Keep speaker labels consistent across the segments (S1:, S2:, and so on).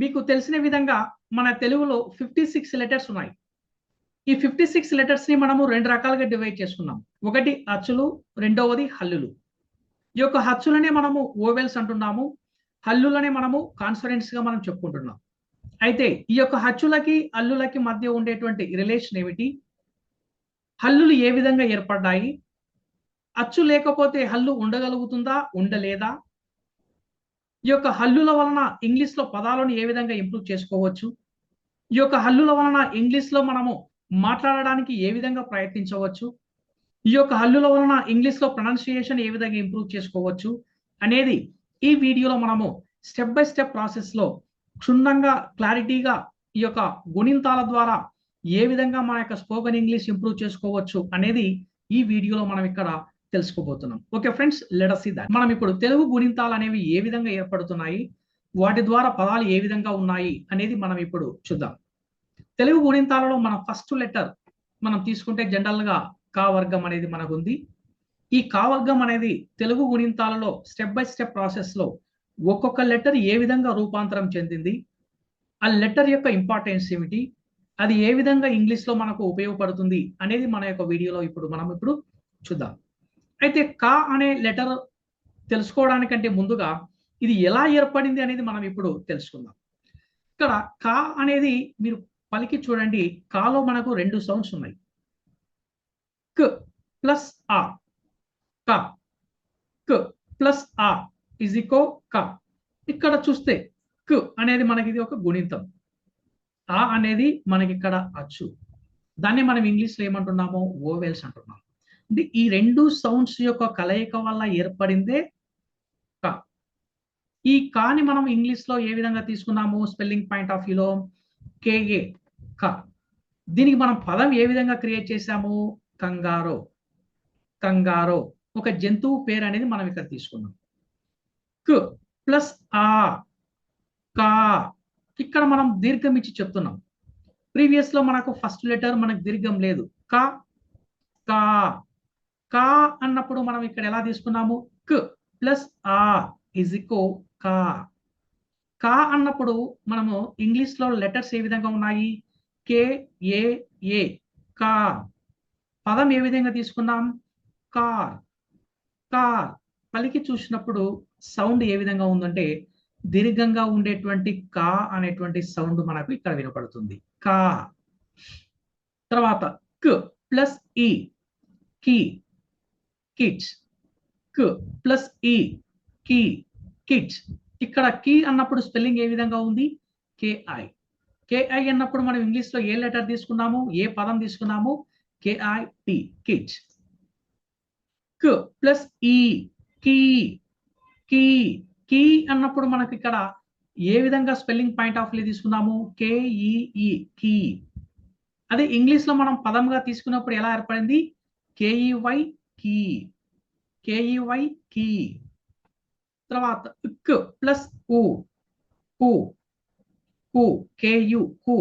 S1: మీకు తెలిసిన విధంగా మన తెలుగులో 56 లెటర్స్ ఉన్నాయి. ఈ 56 లెటర్స్ ని మనము రెండు రకాలుగా డివైడ్ చేసుకున్నాం. ఒకటి అచ్చులు, రెండవది హల్లులు. ఈ యొక్క అచ్చులనే మనము ఓవెల్స్ అంటున్నాము. హల్లులనే మనము కాన్సోనెంట్స్ గా మనం చెప్పుకుంటున్నాం. అయితే ఈ యొక్క అచ్చులకి హల్లులకి మధ్య ఉండేటువంటి రిలేషన్ ఏమిటి? హల్లులు ఏ విధంగా ఏర్పడ్డాయి? అచ్చు లేకపోతే హల్లు ఉండగలుగుతుందా? ఉండలేదా? ఈ యొక్క హల్లుల వలన ఇంగ్లీష్ లో పదాలను ఏ విధంగా ఇంప్రూవ్ చేసుకోవచ్చు? ఈ యొక్క హల్లుల వలన ఇంగ్లీష్ లో మనము మాట్లాడడానికి ఏ విధంగా ప్రయత్నించవచ్చు? ఈ యొక్క హల్లుల వలన ఇంగ్లీష్ లో ప్రొనౌన్సియేషన్ ఏ విధంగా ఇంప్రూవ్ చేసుకోవచ్చు అనేది ఈ వీడియోలో మనము స్టెప్ బై స్టెప్ ప్రాసెస్ లో క్షుణ్ణంగా క్లారిటీగా ఈ యొక్క గుణింతాల ద్వారా ఏ విధంగా మన యొక్క స్పోకెన్ ఇంగ్లీష్ ఇంప్రూవ్ చేసుకోవచ్చు అనేది ఈ వీడియోలో మనం ఇక్కడ తెలుసుకోబోతున్నాం. Okay friends, let us see that. మనం ఇప్పుడు తెలుగు గుణింతాలు అనేవి ఏ విధంగా ఏర్పడుతున్నాయి, వాటి ద్వారా పదాలు ఏ విధంగా ఉన్నాయి అనేది మనం ఇప్పుడు చూద్దాం. తెలుగు గుణింతాలలో మన ఫస్ట్ లెటర్ మనం తీసుకుంటే జనరల్ గా కా వర్గం అనేది మనకు ఉంది. ఈ కా వర్గం అనేది తెలుగు గుణింతాలలో స్టెప్ బై స్టెప్ ప్రాసెస్ లో ఒక్కొక్క లెటర్ ఏ విధంగా రూపాంతరం చెందింది, ఆ లెటర్ యొక్క ఇంపార్టెన్స్ ఏమిటి, అది ఏ విధంగా ఇంగ్లీష్ లో మనకు ఉపయోగపడుతుంది అనేది మన యొక్క వీడియోలో మనం ఇప్పుడు చూద్దాం. అయితే కా అనే లెటర్ తెలుసుకోవడానికంటే ముందుగా ఇది ఎలా ఏర్పడింది అనేది మనం ఇప్పుడు తెలుసుకుందాం. ఇక్కడ కా అనేది మీరు పలికి చూడండి. కాలో మనకు రెండు సౌండ్స్ ఉన్నాయి. క్ ప్లస్ ఆ, క, క్ ప్లస్ ఆ ఇజ్ ఈక్వో క. ఇక్కడ చూస్తే క్ అనేది మనకి ఇది ఒక గుణింతం, ఆ అనేది మనకి ఇక్కడ అచ్చు. దాన్ని మనం ఇంగ్లీష్లో ఏమంటున్నామో ఓవెల్స్ అంటున్నాం. అంటే ఈ రెండు సౌండ్స్ యొక్క కలయిక వల్ల ఏర్పడిందే క. ఈ కాని మనం ఇంగ్లీష్ లో ఏ విధంగా తీసుకున్నాము స్పెల్లింగ్ పాయింట్ ఆఫ్ వ్యూలో? కేఏ, క. దీనికి మనం పదం ఏ విధంగా క్రియేట్ చేశాము? కంగారో, కంగారో. ఒక జంతువు పేరు అనేది మనం ఇక్కడ తీసుకున్నాం. క్ ప్లస్ ఆ, కా. ఇక్కడ మనం దీర్ఘం ఇచ్చి చెప్తున్నాం. ప్రీవియస్ లో మనకు ఫస్ట్ లెటర్ మనకు దీర్ఘం లేదు. కా, కా. కా అన్నప్పుడు మనం ఇక్కడ ఎలా తీసుకున్నాము? క్ ప్లస్ ఆ ఇజ్ ఈక్వో కా. కా అన్నప్పుడు మనము ఇంగ్లీష్ లో లెటర్స్ ఏ విధంగా ఉన్నాయి? కే, ఏ, ఏ, కా. పదం ఏ విధంగా తీసుకున్నాం? Car, car. పలికి చూసినప్పుడు సౌండ్ ఏ విధంగా ఉందంటే దీర్ఘంగా ఉండేటువంటి కా అనేటువంటి సౌండ్ మనకు ఇక్కడ వినపడుతుంది. కా. తర్వాత క్ ప్లస్ ఈ, కీ, కిడ్స్. క్ ప్లస్ ఈ, కీ, కిడ్స్. ఇక్కడ కీ అన్నప్పుడు స్పెల్లింగ్ ఏ విధంగా ఉంది? కేఐ. కేఐ అన్నప్పుడు మనం ఇంగ్లీష్ లో ఏ లెటర్ తీసుకున్నాము, ఏ పదం తీసుకున్నాము? KIT, kids. క్ ప్లస్ ఈ, కీ, కీ, కీ అన్నప్పుడు మనకి ఇక్కడ ఏ విధంగా స్పెల్లింగ్ పాయింట్ ఆఫ్ వ్యూ తీసుకున్నాము? కేఈఈ, కీ. అదే ఇంగ్లీష్ లో మనం పదంగా తీసుకున్నప్పుడు ఎలా ఏర్పడింది? K E Y, key, K E Y, key. తర్వాత క్ ప్లస్ ఊ, కు, కు, కేయు, కు.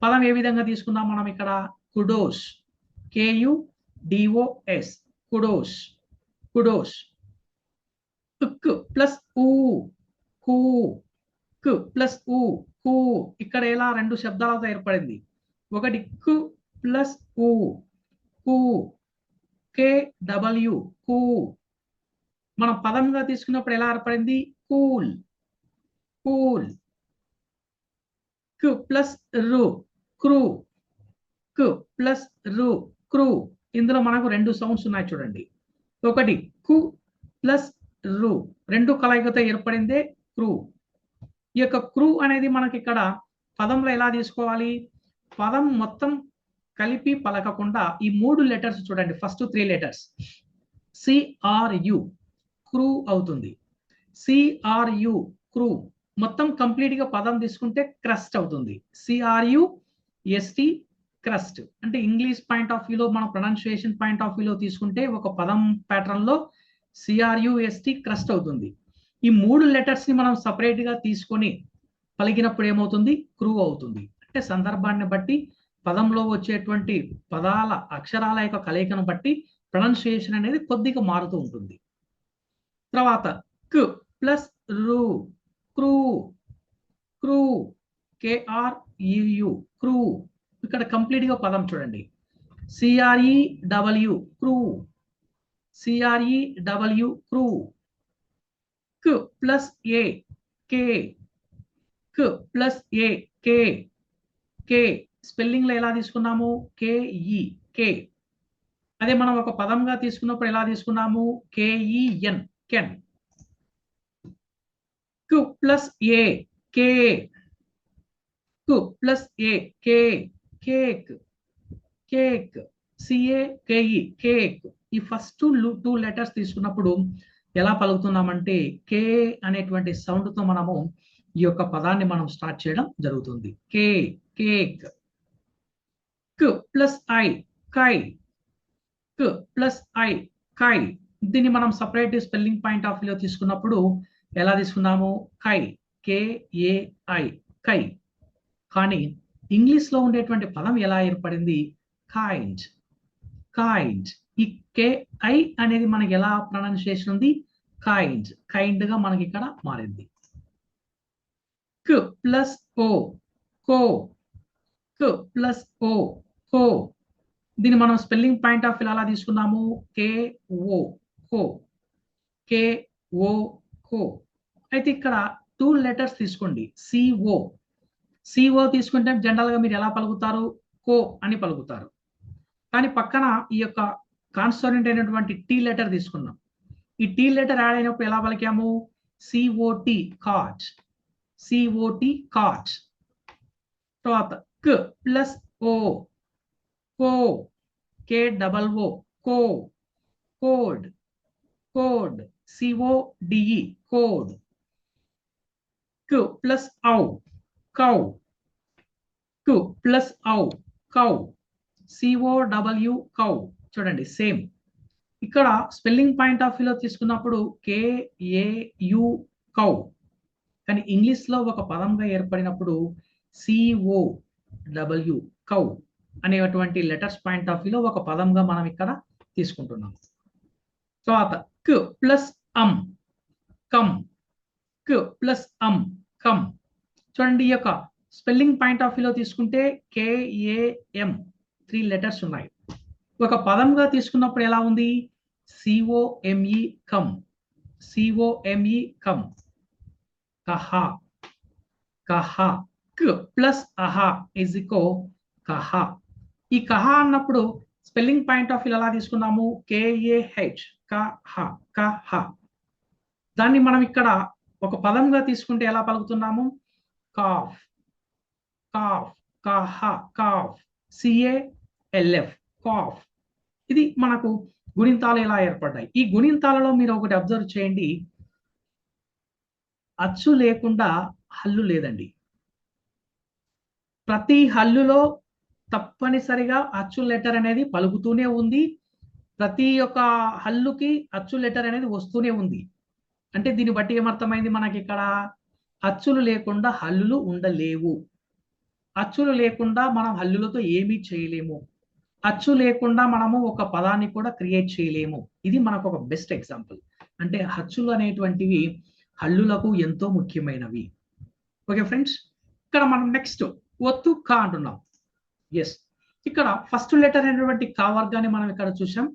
S1: పదం ఏ విధంగా తీసుకుందాం మనం ఇక్కడ? Kudos, Ku DOS, kudos, kudos. క్ ప్లస్ ఊ, కు, క్ ప్లస్ ఊ, కు. ఇక్కడ ఎలా రెండు శబ్దాలతో ఏర్పడింది? ఒకటి కు ప్లస్ ఊ, కు, కే డబ్ల్యూ, కు. మనం పదంగా తీసుకున్నప్పుడు ఎలా ఏర్పడింది? Cool, cool. క్ ప్లస్ రు, క్రూ, క్ ప్లస్ రు, క్రూ. ఇందులో మనకు రెండు సౌండ్స్ ఉన్నాయి చూడండి. ఒకటి కు ప్లస్ రు, రెండు కలయికతో ఏర్పడిందే క్రూ. ఈ యొక్క క్రూ అనేది మనకి ఇక్కడ పదంలో ఎలా తీసుకోవాలి? పదం మొత్తం కలిపి పలకకుండా ఈ మూడు లెటర్స్ చూడండి, ఫస్ట్ 3 లెటర్స్ సిఆర్యు, క్రూ అవుతుంది. సిఆర్యు, క్రూ. మొత్తం కంప్లీట్ గా పదం తీసుకుంటే క్రస్ట్ అవుతుంది. సిఆర్యు ఎస్టి, క్రస్ట్. అంటే ఇంగ్లీష్ పాయింట్ ఆఫ్ వ్యూలో మన ప్రొనౌన్సియేషన్ పాయింట్ ఆఫ్ వ్యూలో తీసుకుంటే ఒక పదం ప్యాటర్న్ లో సిఆర్యుఎస్టి క్రస్ట్ అవుతుంది. ఈ మూడు లెటర్స్ ని మనం సపరేట్ గా తీసుకొని పలికినప్పుడు ఏమవుతుంది? క్రూ అవుతుంది. అంటే సందర్భాన్ని బట్టి పదంలో వచ్చేటువంటి పదాల అక్షరాల యొక్క కలయికను బట్టి ప్రొనౌన్సియేషన్ అనేది కొద్దిగా మారుతూ ఉంటుంది. తర్వాత క్ ప్లస్ రు, క్రూ, క్రూ, KREU, క్రూ. ఇక్కడ కంప్లీట్ గా పదం చూడండి, CREW, క్రూ, CREW, క్రూ. క్ ప్లస్ ఏ, కే, క్ ప్లస్ ఏ, కే, కే. స్పెల్లింగ్ లో ఎలా తీసుకున్నాము? KE, కే. అదే మనం ఒక పదంగా తీసుకున్నప్పుడు ఎలా తీసుకున్నాము? KEN, can. కు ప్లస్ ఏ, కే, కు ప్లస్ ఏ, కే, కేక్, కేక్. CAKE, cake. ఈ ఫస్ట్ 2 లెటర్స్ తీసుకున్నప్పుడు ఎలా పలుకుతున్నామంటే కే అనేటువంటి సౌండ్ తో మనము ఈ యొక్క పదాన్ని మనం స్టార్ట్ చేయడం జరుగుతుంది. కే, కేక్. క్ ప్లస్ ఐ, కై, క్ ప్లస్ ఐ, కై. దీన్ని మనం సపరేట్ స్పెల్లింగ్ పాయింట్ ఆఫ్ వ్యూలో తీసుకున్నప్పుడు ఎలా తీసుకున్నాము? కై, KAI, కై. కానీ ఇంగ్లీష్ లో ఉండేటువంటి పదం ఎలా ఏర్పడింది? Kind, kind. ఈ KI అనేది మనకి ఎలా ప్రొనౌన్సియేషన్ ఉంది? కైండ్, కైండ్ గా మనకి ఇక్కడ మారింది. క్ ప్లస్ ఓ, కో, క్ ప్లస్ ఓ, కో. దీన్ని మనం స్పెల్లింగ్ పాయింట్ ఆఫ్ వ్యూ అలా తీసుకున్నాము. KO, కో, KO, కో. అయితే ఇక్కడ 2 లెటర్స్ తీసుకోండి. CO తీసుకుంటే జనరల్ గా మీరు ఎలా పలుకుతారు? కో అని పలుకుతారు. కానీ పక్కన ఈ యొక్క కాన్సోనెంట్ అయినటువంటి టీ లెటర్ తీసుకున్నాం. ఈ టీ లెటర్ యాడ్ అయినప్పుడు ఎలా పలికాము? COT, cot, COT, cot. తర్వాత క్ ప్లస్ ఓ, కో, KOO, కో, కోడ్, కోడ్, CODE, కోడ్. క్ ప్లస్ ఔ, కౌ, క్ ప్లస్ ఔ, కౌ, COW, కౌ. చూడండి సేమ్. ఇక్కడ స్పెల్లింగ్ పాయింట్ ఆఫ్ వ్యూలో తీసుకున్నప్పుడు KAU, కౌ. కానీ ఇంగ్లీష్ లో ఒక పదంగా ఏర్పడినప్పుడు COW, కౌ అనేటువంటి లెటర్స్ పాయింట్ ఆఫ్ వ్యూలో ఒక పదంగా మనం ఇక్కడ తీసుకుంటున్నాం. తర్వాత క్ ప్లస్ కమ్, క్ ప్లస్ కమ్. చూడండి ఈ యొక్క స్పెల్లింగ్ పాయింట్ ఆఫ్ వ్యూలో తీసుకుంటే KAM, 3 లెటర్స్ ఉన్నాయి. ఒక పదంగా తీసుకున్నప్పుడు ఎలా ఉంది? COME, come, COME, come. కహ, కహ. క్ ప్లస్ అహ ఇజ్ ఈక్వల్ కహ. ఈ కహ అన్నప్పుడు స్పెల్లింగ్ పాయింట్ ఆఫ్ వ్యూ ఎలా తీసుకున్నాము? KAH, కహ, కహ. దాన్ని మనం ఇక్కడ ఒక పదంగా తీసుకుంటే ఎలా పలుకుతున్నాము? కాఫ్, కాఫ్, కహ, కాఫ్, CALF, కాఫ్. ఇది మనకు గుణింతాలు ఎలా ఏర్పడ్డాయి. ఈ గుణింతాలలో మీరు ఒకటి అబ్జర్వ్ చేయండి, అచ్చు లేకుండా హల్లు లేదండి. ప్రతి హల్లులో తప్పనిసరిగా అచ్చు లెటర్ అనేది పలుకుతూనే ఉంది. ప్రతి ఒక్క హల్లుకి అచ్చు లెటర్ అనేది వస్తూనే ఉంది. అంటే దీన్ని బట్టి ఏమర్థమైంది మనకి ఇక్కడ? అచ్చులు లేకుండా హల్లులు ఉండలేవు. అచ్చులు లేకుండా మనం హల్లులతో ఏమీ చేయలేము. అచ్చు లేకుండా మనము ఒక పదాన్ని కూడా క్రియేట్ చేయలేము. ఇది మనకు ఒక బెస్ట్ ఎగ్జాంపుల్. అంటే అచ్చులు అనేటువంటివి హల్లులకు ఎంతో ముఖ్యమైనవి. ఓకే ఫ్రెండ్స్, ఇక్కడ మనం నెక్స్ట్ ఒత్తు కా అంటున్నాం. ఎస్, ఇక్కడ ఫస్ట్ లెటర్ అయినటువంటి కా వర్గాన్ని మనం ఇక్కడ చూసాం.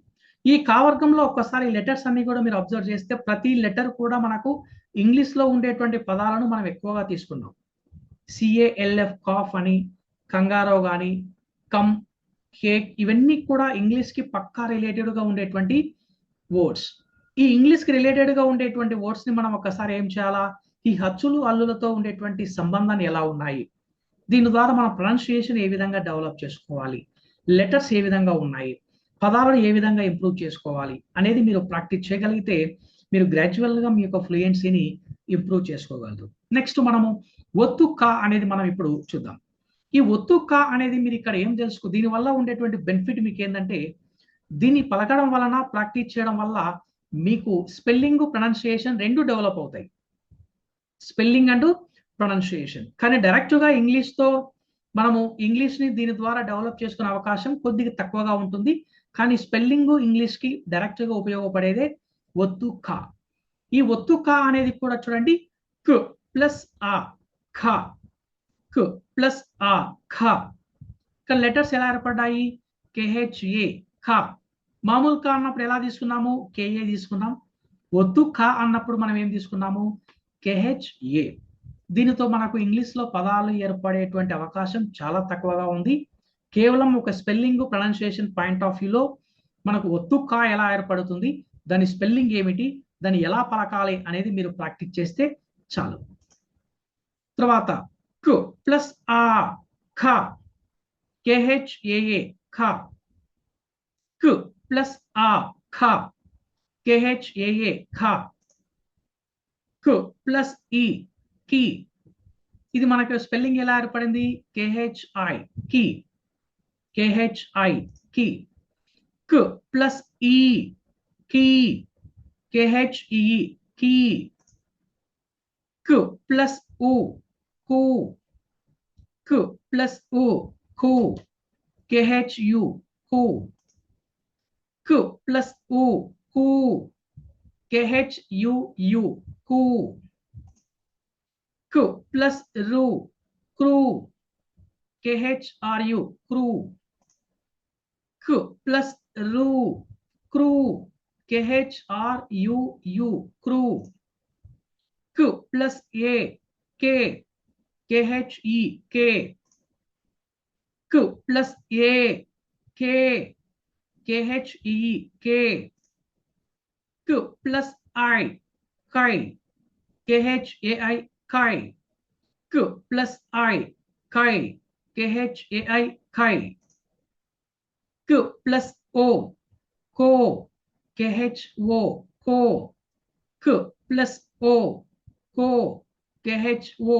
S1: ఈ కా వర్గంలో ఒక్కసారి లెటర్స్ అన్ని కూడా మీరు అబ్జర్వ్ చేస్తే ప్రతి లెటర్ కూడా మనకు ఇంగ్లీష్ లో ఉండేటువంటి పదాలను మనం ఎక్కువగా తీసుకున్నాం. CALF, కాఫ్ అని, కంగారో గాని, కమ్, కేక్, ఇవన్నీ కూడా ఇంగ్లీష్ కి పక్కా రిలేటెడ్ గా ఉండేటువంటి వర్డ్స్. ఈ ఇంగ్లీష్ కి రిలేటెడ్ గా ఉండేటువంటి వర్డ్స్ ని మనం ఒక్కసారి ఏం చేయాలా? ఈ హచ్చులు హల్లులతో ఉండేటువంటి సంబంధాన్ని ఎలా ఉన్నాయి, దీని ద్వారా మన ప్రొనౌన్సియేషన్ ఏ విధంగా డెవలప్ చేసుకోవాలి, లెటర్స్ ఏ విధంగా ఉన్నాయి, పదాలను ఏ విధంగా ఇంప్రూవ్ చేసుకోవాలి అనేది మీరు ప్రాక్టీస్ చేయగలిగితే మీరు గ్రాడ్యువల్ గా మీ యొక్క ఫ్లూయెన్సీని ఇంప్రూవ్ చేసుకోగలరు. నెక్స్ట్ మనము ఒత్తు కా అనేది మనం ఇప్పుడు చూద్దాం. ఈ ఒత్తు కా అనేది మీరు ఇక్కడ ఏం తెలుసుకో, దీని వల్ల ఉండేటువంటి బెనిఫిట్ మీకు ఏంటంటే, దీన్ని పలకడం వలన, ప్రాక్టీస్ చేయడం వల్ల మీకు స్పెల్లింగ్, ప్రొనౌన్సియేషన్ రెండు డెవలప్ అవుతాయి. Spelling and pronunciation. కానీ డైరెక్ట్ గా ఇంగ్లీష్ తో మనము ఇంగ్లీష్ ని దీని ద్వారా డెవలప్ చేసుకునే అవకాశం కొద్దిగా తక్కువగా ఉంటుంది. కానీ స్పెల్లింగ్ ఇంగ్లీష్ కి డైరెక్ట్ గా ఉపయోగపడేదే ఒత్తు కా. ఈ ఒత్తు కా అనేది కూడా చూడండి, క్ ప్లస్ ఆ, ఖ, క్ ప్లస్ ఆ ఖ. ఇక్కడ లెటర్స్ ఎలా ఏర్పడ్డాయి? KHA ఖ. మామూలు క అన్నప్పుడు ఎలా తీసుకున్నాము? KA తీసుకున్నాం. ఒత్తు ఖ అన్నప్పుడు మనం ఏం తీసుకున్నాము? KHA. దీనితో మనకు ఇంగ్లీష్ లో పదాలు ఏర్పడేటువంటి అవకాశం చాలా తక్కువగా ఉంది. కేవలం ఒక స్పెల్లింగ్ ప్రొనౌన్సియేషన్ పాయింట్ ఆఫ్ వ్యూలో మనకు ఒత్తు కా ఎలా ఏర్పడుతుంది, దాని స్పెల్లింగ్ ఏమిటి, దాన్ని ఎలా పలకాలి అనేది మీరు ప్రాక్టీస్ చేస్తే చాలు. తర్వాత కు ప్లస్ ఆ ఖ, KHAA ఖ. కు ప్లస్ ఆ ఖ, KHAA ఖ. కు ప్లస్ ఈ కి. ఇది మనకు స్పెల్లింగ్ ఎలా ఏర్పడింది? KHI కి, KHI కి. కు ప్లస్ ఈ కి, KHE కి. కు ప్లస్ ఉ కు, కు ప్లస్ ఉ కు, KHU కు. కు ప్లస్ ఉ కు, KHUU కు. కు ప్లస్ రు క్రూ, KHRU క్రూ. కు ప్లస్ రు క్రూ, KHRUU క్రూ. కు ప్లస్ ఏ కే, KHE కే. కు ప్లస్ ఏ కే, KHE కే. కు ప్లస్ ఐ కై, KHAI కై. కు ప్లస్ ఐ కై, KHAI కై. కు ప్లస్ ఓ కో, KHO కో. కు ప్లస్ ఓ కో, KHO.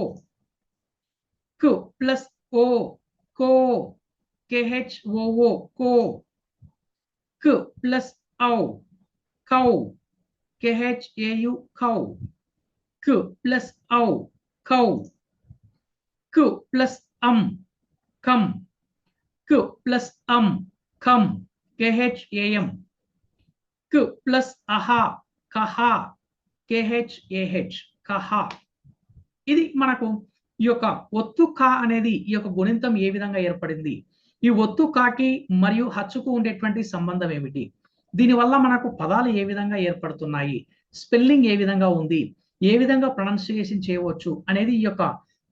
S1: కు ప్లస్ ఓ కో, KHOO కో. కు ప్లస్ ఔ కౌ, KHAU కౌ. కు ప్లస్ ఔ కౌ. కు ప్లస్ కం. కు ప్లస్ కం, KHAM. కు ప్లస్ అహా కహ, KHAH కహ. ఇది మనకు ఈ యొక్క ఒత్తు కా అనేది ఈ యొక్క గుణింతం ఏ విధంగా ఏర్పడింది, ఈ ఒత్తు కాకి మరియు హచ్చుకు ఉండేటువంటి సంబంధం ఏమిటి, దీనివల్ల మనకు పదాలు ఏ విధంగా ఏర్పడుతున్నాయి, స్పెల్లింగ్ ఏ విధంగా ఉంది, ఏ విధంగా ప్రొనౌన్సియేషన్ చేయవచ్చు అనేది ఈ యొక్క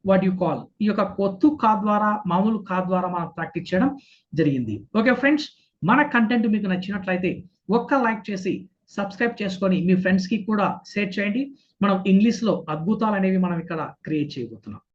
S1: వాట్ యు కాల్ ఈ యొక్క ఒత్తు కా ద్వారా, మామూలు కా ద్వారా మనం ప్రాక్టీస్ చేయడం జరిగింది. ఓకే ఫ్రెండ్స్, మన కంటెంట్ మీకు నచ్చినట్లయితే ఒక్క లైక్ చేసి సబ్స్క్రైబ్ చేసుకొని మీ ఫ్రెండ్స్ కి కూడా షేర్ చేయండి. మనం ఇంగ్లీష్ లో అద్భుతాలు అనేవి మనం ఇక్కడ క్రియేట్ చేయబోతున్నాం.